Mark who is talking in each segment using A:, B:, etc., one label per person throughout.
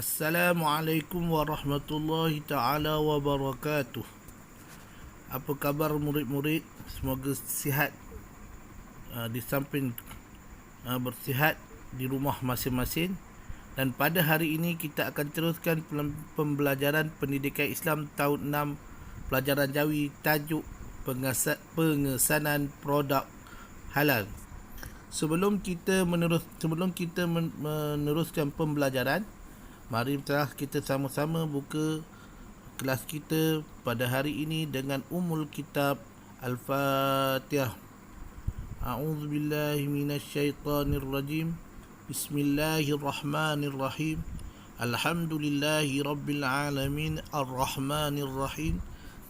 A: Assalamualaikum warahmatullahi ta'ala wabarakatuh. Apa khabar murid-murid? Semoga sihat, di samping bersihat di rumah masing-masing. Dan pada hari ini kita akan teruskan pembelajaran pendidikan Islam tahun 6 pelajaran Jawi, tajuk pengesanan produk halal. Sebelum kita meneruskan pembelajaran, mari kita sama-sama buka kelas kita pada hari ini dengan Ummul Kitab Al-Fatihah. A'udzubillahi minasyaitonirrajim. Bismillahirrahmanirrahim. Alhamdulillahi rabbil alamin, arrahmanirrahim,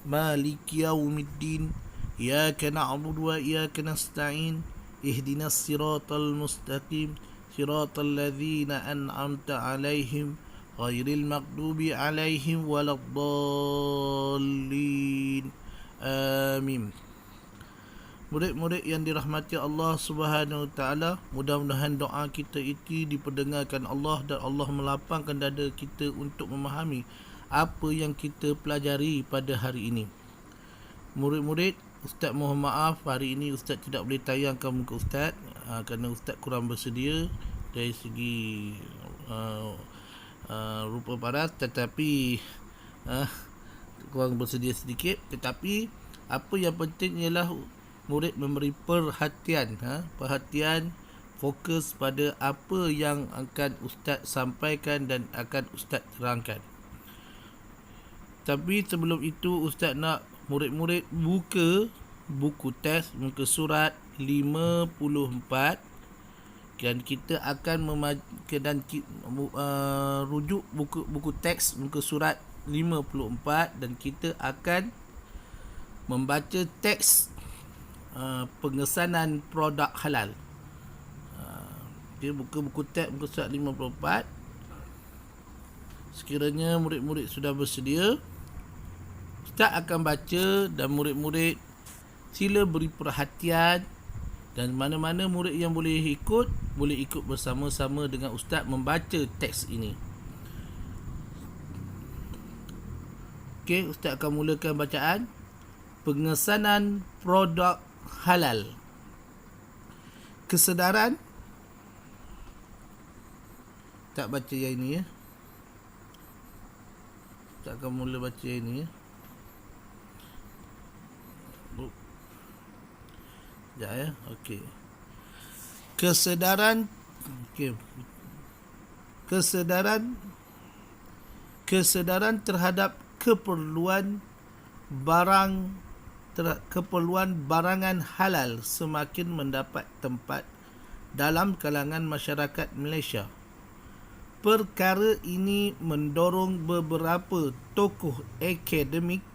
A: maliki yaumiddin, iyyaka na'budu wa iyyaka nasta'in, ihdinas siratal mustaqim, siratal ladzina an'amta 'alaihim ghairil maghdubi 'alaihim waladdallin. Amin. Murid-murid yang dirahmati Allah Subhanahu Wa Taala, mudah-mudahan doa kita itu diperdengarkan Allah dan Allah melapangkan dada kita untuk memahami apa yang kita pelajari pada hari ini. Murid-murid, Ustaz mohon maaf, hari ini Ustaz tidak boleh tayangkan muka Ustaz kerana Ustaz kurang bersedia dari segi rupa paras, tetapi kurang bersedia sedikit. Tetapi apa yang penting ialah murid memberi perhatian, fokus pada apa yang akan Ustaz sampaikan dan akan Ustaz terangkan. Tapi sebelum itu Ustaz nak murid-murid buka buku teks muka surat 54 dan kita akan rujuk buku teks muka surat 54 dan kita akan membaca teks pengesanan produk halal. Dia buka buku teks muka surat 54. Sekiranya murid-murid sudah bersedia, Ustaz akan baca dan murid-murid sila beri perhatian, dan mana-mana murid yang boleh ikut bersama-sama dengan Ustaz membaca teks ini. Okey, Ustaz akan mulakan bacaan pengesanan produk halal. Kesedaran, tak baca yang ini ya. Ustaz akan mula baca yang ini ya. Sekejap ya. Okey. Kesedaran, okey. Kesedaran terhadap keperluan barangan halal semakin mendapat tempat dalam kalangan masyarakat Malaysia. Perkara ini mendorong beberapa tokoh akademik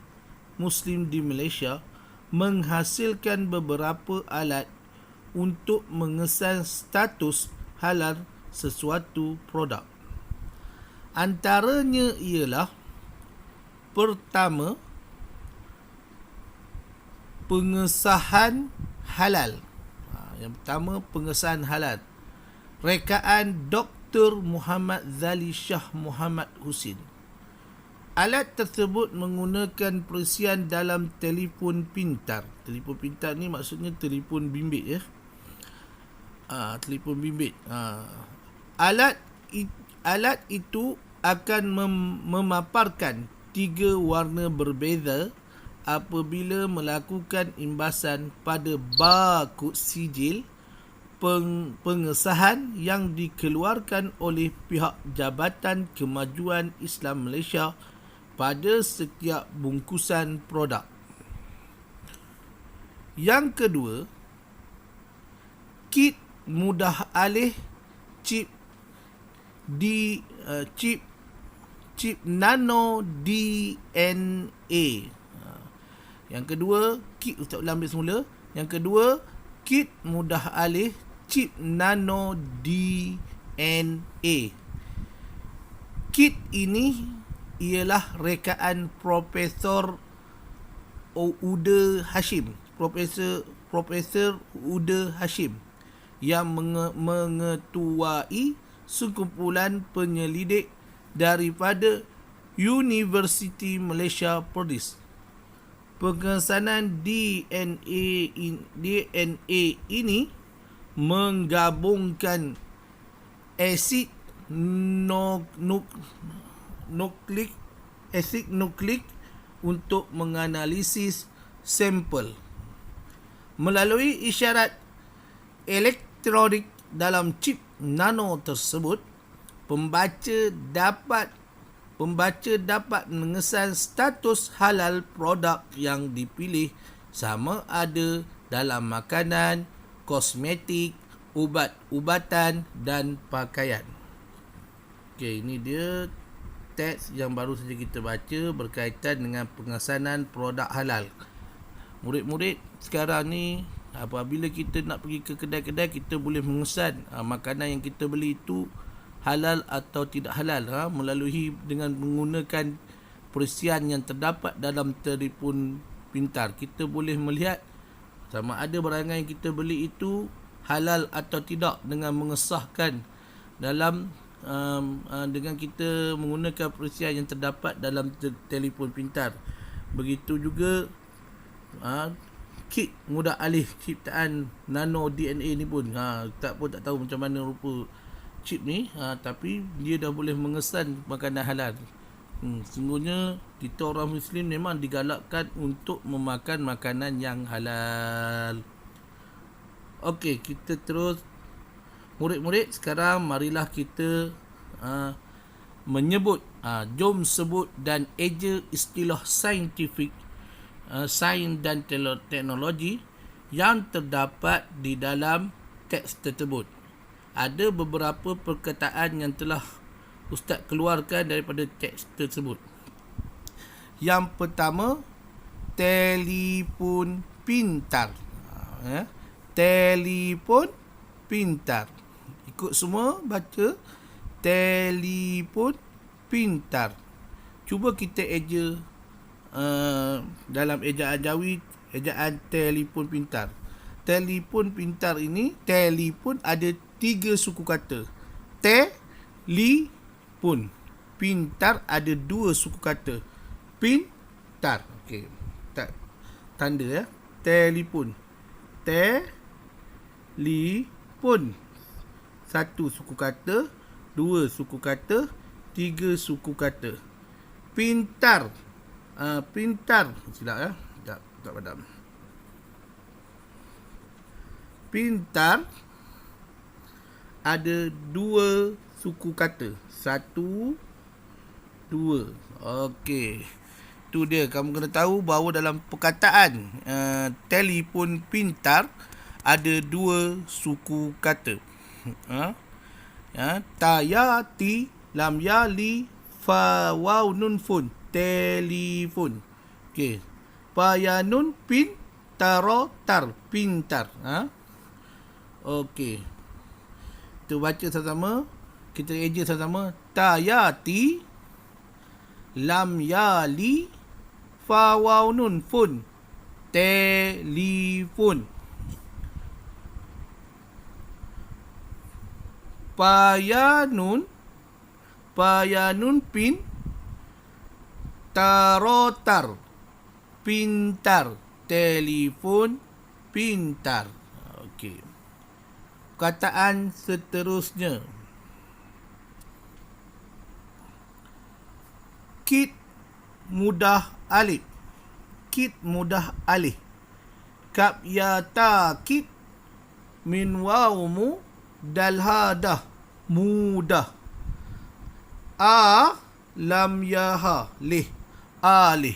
A: Muslim di Malaysia menghasilkan beberapa alat untuk mengesan status halal sesuatu produk. Antaranya ialah: pertama, pengesahan halal. Yang pertama, pengesahan halal. Rekaan Dr. Muhammad Zali Shah Muhammad Husin. Alat tersebut menggunakan perisian dalam telefon pintar. Telefon pintar ni maksudnya telefon bimbit ya. Telefon bimbit. Alat itu akan memaparkan 3 warna berbeza apabila melakukan imbasan pada barkod sijil pengesahan yang dikeluarkan oleh pihak Jabatan Kemajuan Islam Malaysia pada setiap bungkusan produk. Yang kedua, kit mudah alih chip nano DNA. Yang kedua, kit, Ustaz ulang ambil semula. Yang kedua, kit mudah alih chip nano DNA. Kit ini ialah rekaan Profesor Uda Hashim, Profesor Uda Hashim yang mengetuai sekumpulan penyelidik daripada Universiti Malaysia Perlis. Pengesanan DNA ini menggabungkan asid nukleik untuk menganalisis sampel. Melalui isyarat elektronik dalam chip nano tersebut, pembaca dapat mengesan status halal produk yang dipilih, sama ada dalam makanan, kosmetik, ubat-ubatan dan pakaian. Okey, ini dia teks yang baru saja kita baca berkaitan dengan pengesanan produk halal. Murid-murid sekarang ni, apabila kita nak pergi ke kedai-kedai, kita boleh mengesan makanan yang kita beli itu halal atau tidak halal melalui dengan menggunakan perisian yang terdapat dalam telefon pintar. Kita boleh melihat sama ada barangan yang kita beli itu halal atau tidak dengan mengesahkan dalam dengan kita menggunakan perisian yang terdapat dalam telefon pintar. Begitu juga kit mudah alih ciptaan nano DNA ni pun tak tahu macam mana rupa chip ni, tapi dia dah boleh mengesan makanan halal. Sungguhnya kita orang Muslim memang digalakkan untuk memakan makanan yang halal. Okey, kita terus. Murid-murid, sekarang marilah kita menyebut, jom sebut dan eja istilah saintifik, sains dan teknologi yang terdapat di dalam teks tersebut. Ada beberapa perkataan yang telah Ustaz keluarkan daripada teks tersebut. Yang pertama, telefon pintar. Telefon pintar. Ikut semua baca. Telefon pintar. Cuba kita eja dalam ejaan Jawi, ejaan telefon pintar. Telefon pintar ini, telefon ada 3 suku kata. Telefon. Pintar ada 2 suku kata. Pintar. Okey. Tanda ya. Telefon. Telefon. 1 suku kata, 2 suku kata, 3 suku kata. Pintar. Pintar. Silap ya. Tak padam. Pintar ada 2 suku kata. 1, 2. Okey. Tu dia, kamu kena tahu bahawa dalam perkataan telefon pintar ada 2 suku kata. Ta ya ti lam ya li fa waw nun fun. Telefon. Okey. Pa ya nun pin taro tar. Pintar. Okey. Kita baca sama-sama. Kita eja sama-sama. Ta ya ti lam ya li fa waw nun fun. Telefon. Payanun pin tarotar. Pintar. Telefon pintar. Okey. Perkataan seterusnya. Kit mudah alih. Kit mudah alih. Kap ya ta kit min wawmu dalhadah mudah. Lam yaha lih alih.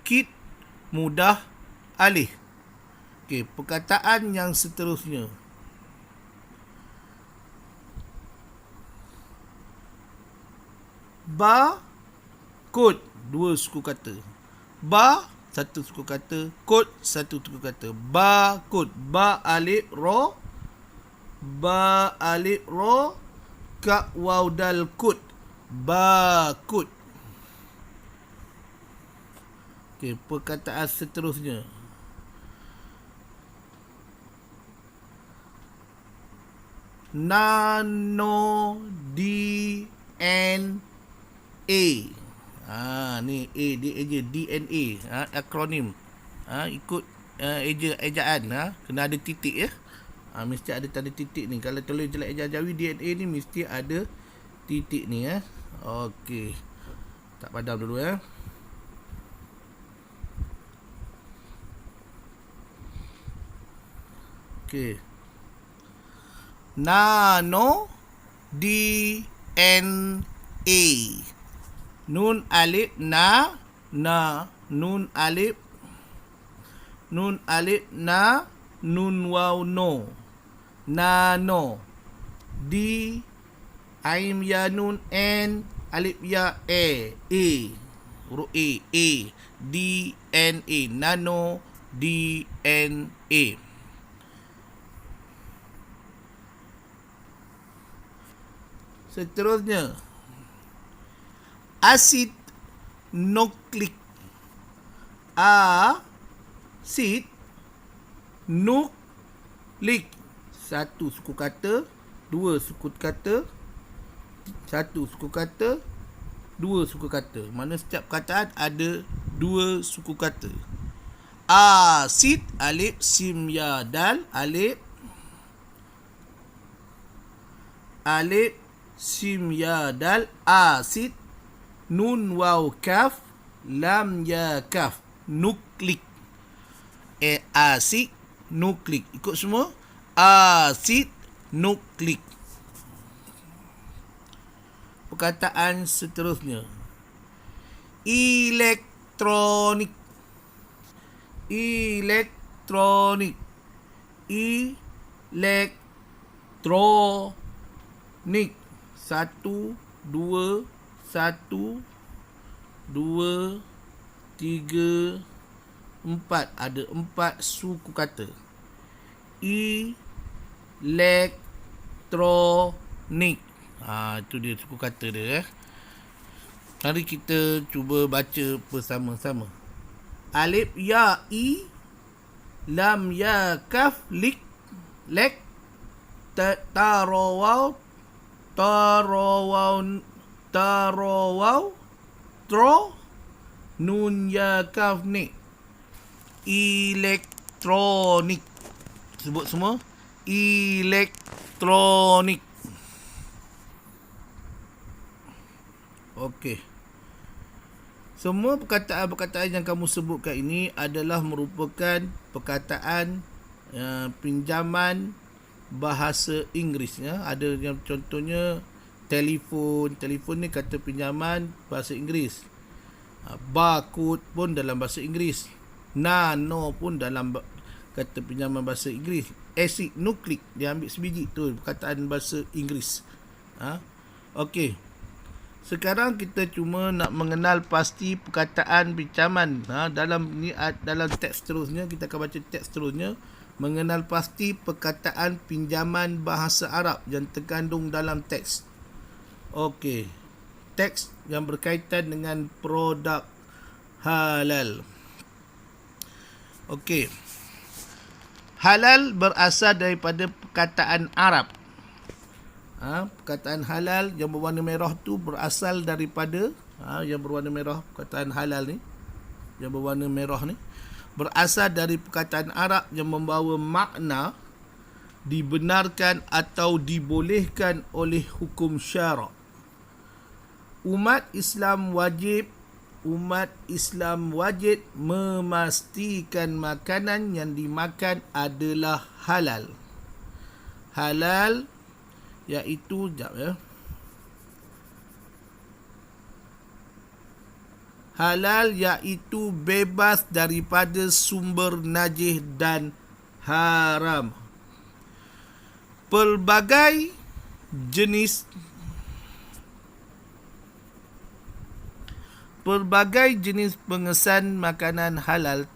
A: Kit mudah alih. Okey, perkataan yang seterusnya. Ba kod 2 suku kata. Ba 1 suku kata, kod 1 suku kata. Ba kod. Ba alif ro. Ba alif ro ka waw dal kod. Ba kod. Okey, perkataan seterusnya. Nano DNA Ni A dia eja DNA, akronim. Ikut ejaan, kena ada titik ya. Mesti ada tanda titik ni. Kalau tulis jelek ejaan Jawi DNA ni mesti ada titik ni ya. Okey. Tak padam dulu ya. Okey. Nano DNA. Nun alif nun alif nun waw no. Nano. D aim ya nun n alif ya huruf A DNA. Nano DNA. Seterusnya, asid nukleik. Asid nukleik. Satu suku kata, dua suku kata, satu suku kata, dua suku kata. Mana setiap kataan ada dua suku kata. Asid alif sim ya dal alif sim ya dal asid nun waw kaf lam ya kaf nukleik. Asid nukleik. Ikut semua. Asid nukleik. Perkataan seterusnya, elektronik. Elektronik. Elektronik. Satu, dua, tiga, empat. Ada empat suku kata. Elektronik. Itu dia suku kata dia. Mari kita cuba baca bersama-sama. Alif ya i, lam ya kaf lik, lek, tarowaw, tro, nun ya kaf ni. Elektronik. Sebut semua. Elektronik. Okey. Semua perkataan-perkataan yang kamu sebutkan ini adalah merupakan perkataan pinjaman bahasa Inggeris ya. Ada yang contohnya telefon. Telefon ni kata pinjaman bahasa Inggeris. Barcode pun dalam bahasa Inggeris. Nano pun dalam kata pinjaman bahasa Inggeris. Asid nukleik dia ambil sebiji tu perkataan bahasa Inggeris. Okey. Sekarang kita cuma nak mengenal pasti perkataan pinjaman. Dalam teks seterusnya kita akan baca teks seterusnya, mengenal pasti perkataan pinjaman bahasa Arab yang terkandung dalam teks. Okey. Teks yang berkaitan dengan produk halal. Okey. Halal berasal daripada perkataan Arab. Perkataan halal yang berwarna merah tu berasal daripada yang berwarna merah, perkataan halal ni yang berwarna merah ni berasal dari perkataan Arab yang membawa makna dibenarkan atau dibolehkan oleh hukum syarak. Umat Islam wajib memastikan makanan yang dimakan adalah halal. Halal iaitu halal iaitu bebas daripada sumber najis dan haram. Pelbagai jenis pengesan makanan halal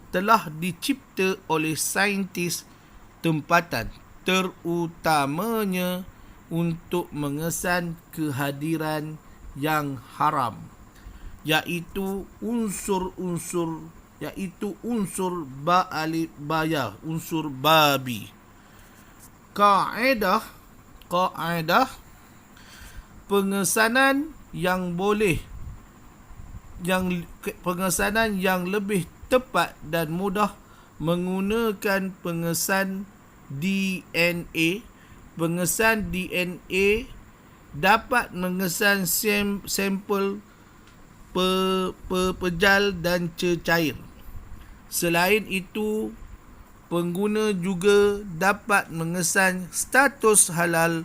A: telah dicipta oleh saintis tempatan, terutamanya untuk mengesan kehadiran yang haram, iaitu unsur ba alif baya, unsur babi. Kaedah Qaidah, pengesanan yang lebih tepat dan mudah menggunakan pengesan DNA. Pengesan DNA dapat mengesan sampel pejal dan cecair. Selain itu, pengguna juga dapat mengesan status halal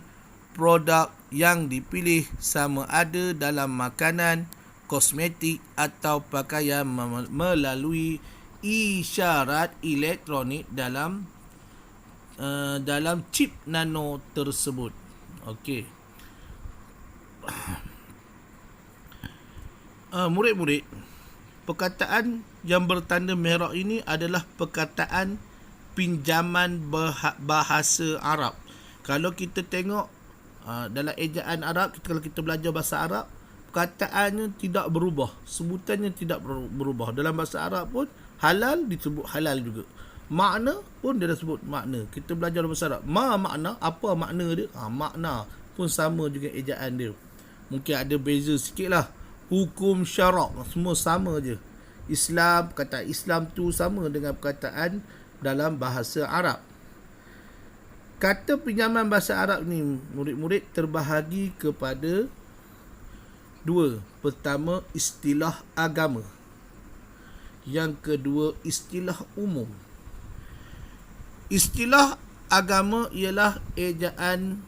A: produk yang dipilih, sama ada dalam makanan, kosmetik atau pakaian, melalui isyarat elektronik dalam chip nano tersebut. Okey. Murid-murid, perkataan yang bertanda merah ini adalah perkataan pinjaman bahasa Arab. Kalau kita tengok dalam ejaan Arab, kalau kita belajar bahasa Arab, perkataannya tidak berubah, sebutannya tidak berubah. Dalam bahasa Arab pun halal disebut halal juga, makna pun dia dah sebut makna. Kita belajar bahasa Arab, makna, apa makna dia, makna pun sama juga ejaan dia. Mungkin ada beza sikit lah. Hukum syarak semua sama je. Islam, kata Islam tu sama dengan perkataan dalam bahasa Arab. Kata pinjaman bahasa Arab ni, murid-murid, terbahagi kepada dua. Pertama, istilah agama. Yang kedua, istilah umum. Istilah agama ialah ejaan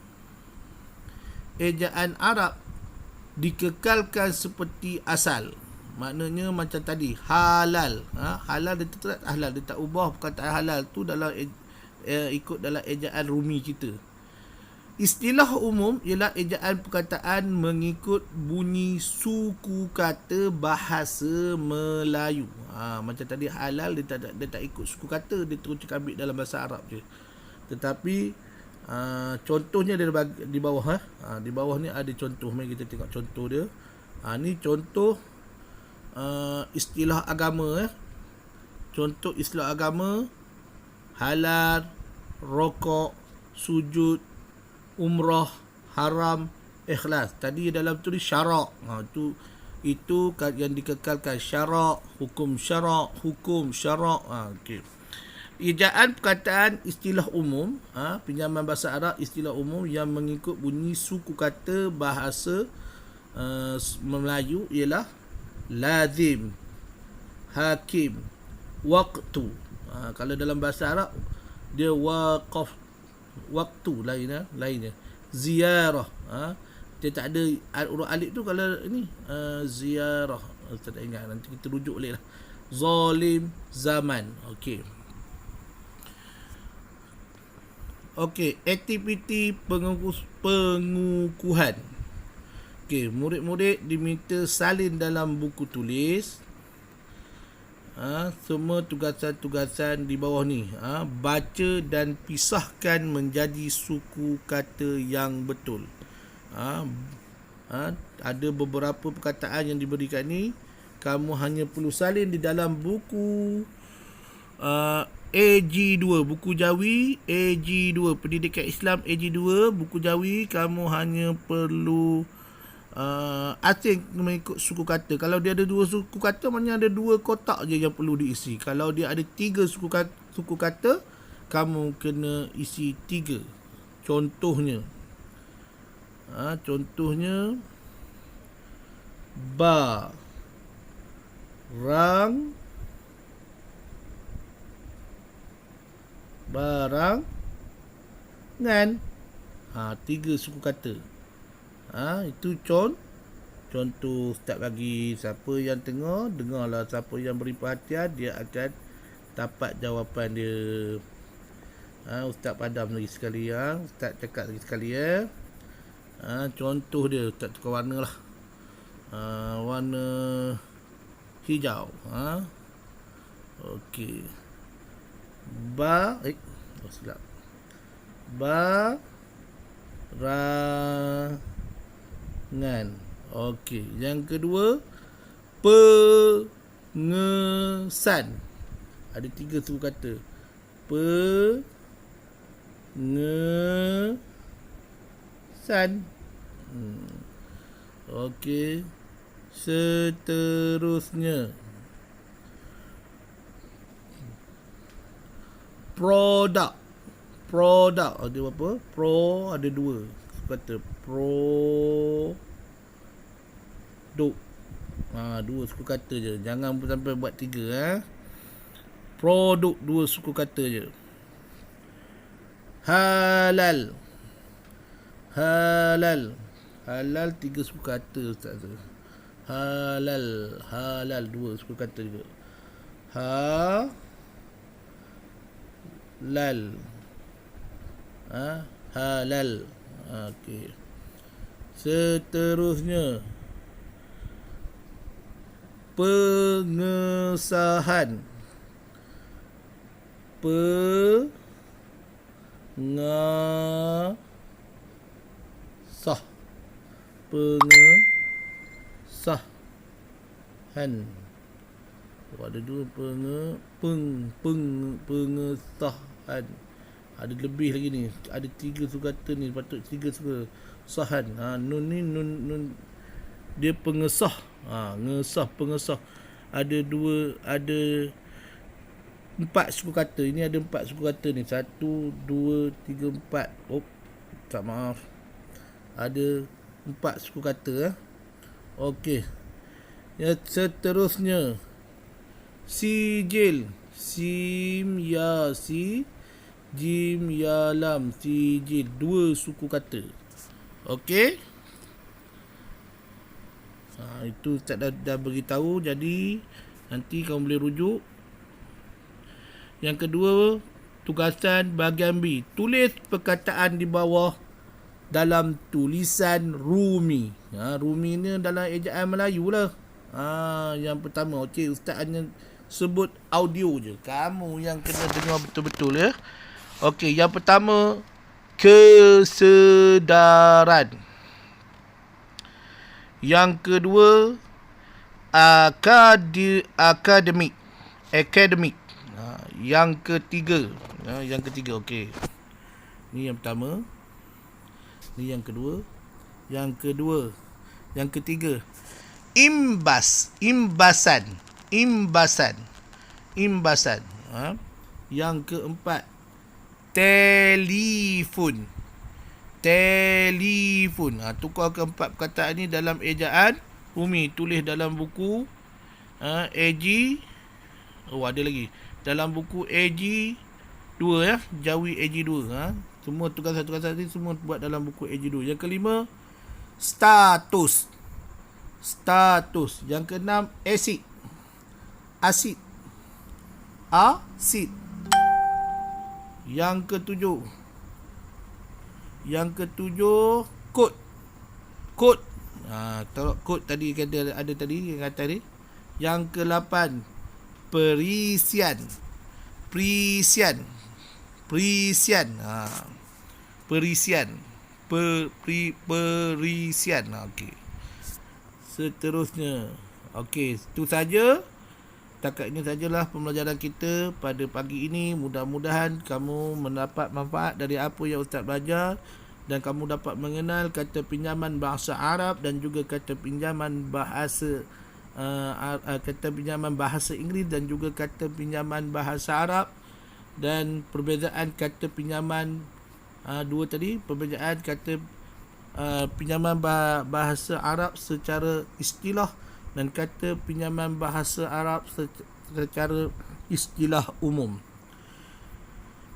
A: Arab dikekalkan seperti asal. Maknanya macam tadi, halal. Halal dia tetap halal, dia tak ubah perkataan halal tu dalam ikut dalam ejaan Rumi kita. Istilah umum ialah ejaan perkataan mengikut bunyi suku kata bahasa Melayu. Macam tadi halal, dia tak ikut suku kata, dia terus ambil dalam bahasa Arab je. Tetapi contohnya dia di bawah. Di bawah ni ada contoh. Mari kita tengok contoh dia. Ni contoh istilah agama. Contoh istilah agama: halal, rokok, sujud, umrah, haram, ikhlas. Tadi dalam tu syarak. Itu yang dikekalkan, syarak, hukum syarak. Okey. Ejaan perkataan istilah umum, pinjaman bahasa Arab istilah umum yang mengikut bunyi suku kata bahasa Melayu ialah lazim, hakim, waqtu. Kalau dalam bahasa Arab dia waqaf, waktu lainnya. Ziarah, dia tak ada huruf alif tu. Kalau ini ziarah, tak ingat, nanti kita rujuk balik lah. Zalim, zaman. Okey, aktiviti pengukuhan. Okey, murid-murid diminta salin dalam buku tulis semua tugasan-tugasan di bawah ni. Baca dan pisahkan menjadi suku kata yang betul. Ada beberapa perkataan yang diberikan ni, kamu hanya perlu salin di dalam buku AG2, buku Jawi AG2, Pendidikan Islam AG2, buku Jawi. Kamu hanya perlu asing mengikut suku kata. Kalau dia ada 2 suku kata, maknanya ada 2 kotak je yang perlu diisi. Kalau dia ada 3 suku kata, kamu kena isi 3. Contohnya, barangan. 3 suku kata. Itu contoh Ustaz bagi. Siapa yang tengok, dengarlah. Siapa yang beri perhatian, dia akan dapat jawapan dia. Ustaz padam lagi sekali. Ustaz cakap lagi sekali. Contoh dia, Ustaz tukar warna lah. Warna hijau. Okey. Silap. Barangan. Okey. Yang kedua, pengesan. Ada 3 suku kata. Sun. Okey. Seterusnya, produk. Ada apa? Ada dua. Kata produk. Dua suku kata je. Jangan sampai buat tiga. Produk, dua suku kata je. Halal. Halal tiga suku kata, Ustaz. Halal dua suku kata juga. Halal. Okey. Seterusnya, pengesahan. Pengesahan. Ada dua pengesahan. Ada lebih lagi ni. Ada tiga sukata ni. Patut tiga sahan. Nun ni nun dia pengesah. Pengesah. Ada empat suku kata. Ini ada empat suku kata ni. 1, 2, 3, 4. Tak maaf. Ada empat suku kata. Okey. Ya, seterusnya, sijil. Sim ya si, jim ya lam, sijil. Dua suku kata. Okey. Itu Ustaz dah beritahu. Jadi nanti kamu boleh rujuk. Yang kedua, tugasan bahagian B. Tulis perkataan di bawah dalam tulisan Rumi. Rumi ni dalam ejaan Melayu lah. Yang pertama, okey, Ustaz hanya sebut audio je. Kamu yang kena dengar betul-betul ya. Okey, yang pertama, kesedaran. Yang kedua, akademik. Yang ketiga, okey. Ni yang pertama. Ni yang kedua. Yang ketiga, imbasan. Yang keempat, telefon. Tukar keempat perkataan ni dalam ejaan Rumi. Tulis dalam buku AG. Ada lagi. Dalam buku AG 2 ya. Jawi AG 2. Semua tugasan-tugasan ni semua buat dalam buku AG 2. Yang kelima, status. Yang keenam, asid. Yang ketujuh, kod. Kalau kod tadi ada tadi yang kata ni. Yang ke-8, perisian. Perisian. Okey. Seterusnya. Okey, itu saja. Setakat ini sajalah pembelajaran kita pada pagi ini. Mudah-mudahan kamu mendapat manfaat dari apa yang Ustaz belajar dan kamu dapat mengenal kata pinjaman bahasa Arab dan juga kata pinjaman bahasa Inggeris dan juga kata pinjaman bahasa Arab dan perbezaan kata pinjaman dua tadi, perbezaan kata pinjaman bahasa Arab secara istilah dan kata pinjaman bahasa Arab secara istilah umum.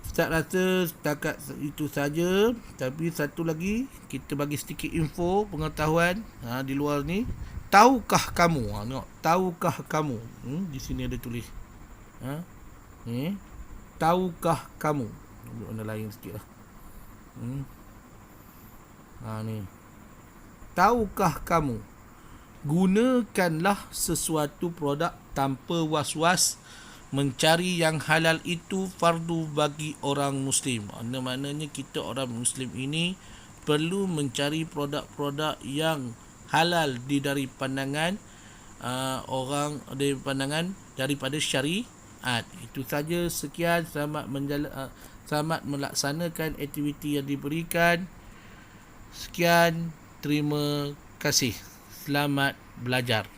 A: Ustaz rasa setakat itu saja. Tapi satu lagi, kita bagi sedikit info, pengetahuan di luar ni. Tahukah kamu? Tahukah kamu? Di sini ada tulis. Ni. Tahukah kamu? Warna lain sikit lah. Ni. Tahukah kamu? Gunakanlah sesuatu produk tanpa was-was. Mencari yang halal itu fardu bagi orang Muslim. Maknanya kita orang Muslim ini perlu mencari produk-produk yang halal dari pandangan daripada syariat. Itu saja. Sekian. Selamat melaksanakan aktiviti yang diberikan. Sekian. Sekian, terima kasih. Selamat belajar.